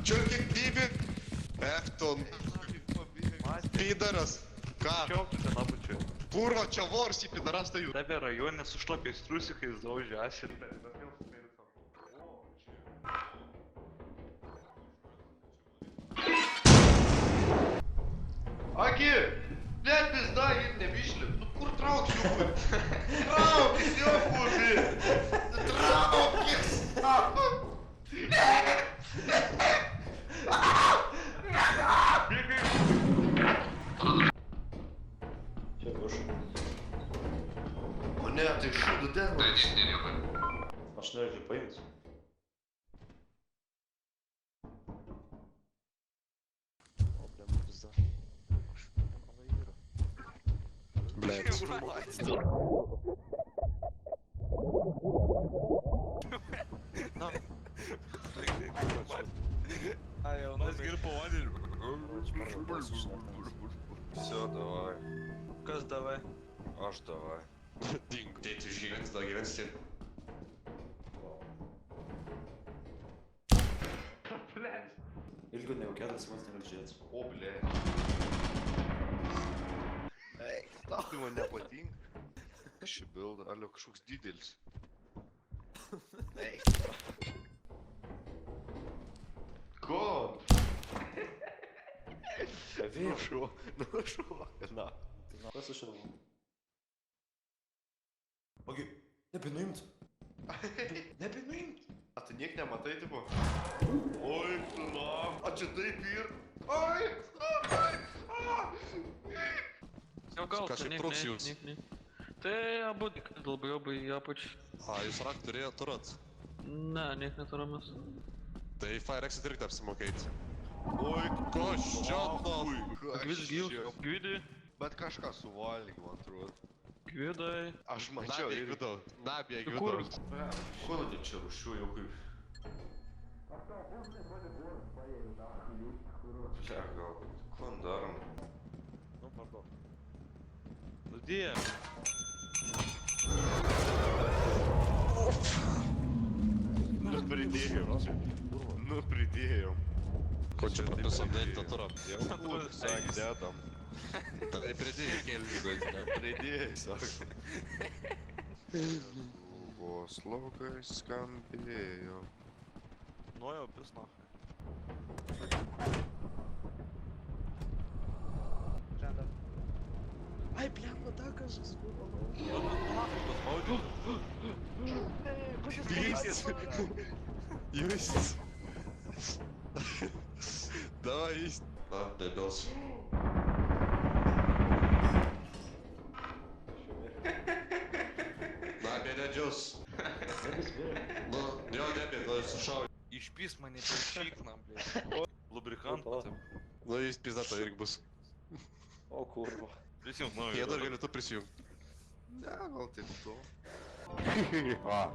Чё Биби? Эфтон. Пидорас. Ка? Чё ты набучил? Курва, чё ворси, пидорас дают? Тебе районе с ушлопи с трусикой из ожи асит. Аки! Блядь, пизда, едь вишли. Ну кур траук сюхуй. Траук сюхуй, блядь. Траук Че, Гоша? О, не, ты шо, до тебе? А что я появится? О, прям пизда. Блядь. Все, давай. Каз давай. Аж давай. Ding. Dit is hier, dat je wenst. Или годный океан, смотрит на жрец. О, блядь. Ey, dacht du mal op ding? Als beelden, alle zoeks details. Кот. Ну шо, на. Ты слышал? Окей. Ne benieuwd. Ne benieuwd. А ты не кня мотай типа? Ой, слам. А че ты пир? Ой, Скажи, Проксиус. Те або долбойоби япоч. А, jūs raktur turat? Nē, niek neturamies. Te Fire Exit irgtāpsim, okeit. Ой, Koš, čotno! Gvids givs, gvidi, Bet kažką suvalgyk, man atrodo. gvidai. Aš mačiau Nabija ir... gudau, nabija Kur? gudau. Куда ты че рушил, ёхуй? Бля, gal, kon darom? Ну, пардон. Где? Nu pridėjom. Nu pridėjom. Ko čia protusam darīt to turap? Jau kur, sak, dedam. Tai pridėjai kelius, Pridėjai, sak. Buvo slogai skambėjo. Ну я без нахуй. Ай, бля, вот так же скоро. Есть! Давай, есть! А, дебилс. Nabija nedžius. Nu, jo, nebija, to sušau. Išpis mane prašyk nam, blядь. Lubrikant, Опа. taip. Nu, jis pizdato irgi bus. О, курва. Prisijung naują. Jie dar galiu tu prisijungti. Ne, gal taip to. A.